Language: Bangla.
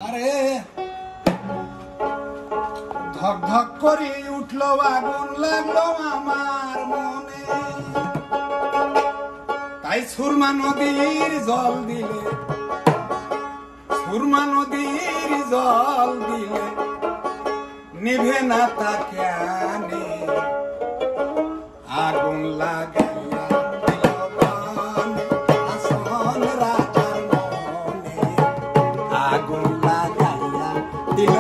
আরে ধক ধক করে উঠলো আগুন লাগলো আমার মনে, তাই সুরমা নদীর জল দিলে, সুরমা নদীর জল দিলে নিভে না তা কেনে, আগুন লাগাইয়া দিল মনে আসন রাজার মনে, আগুন লাগাইয়া দিল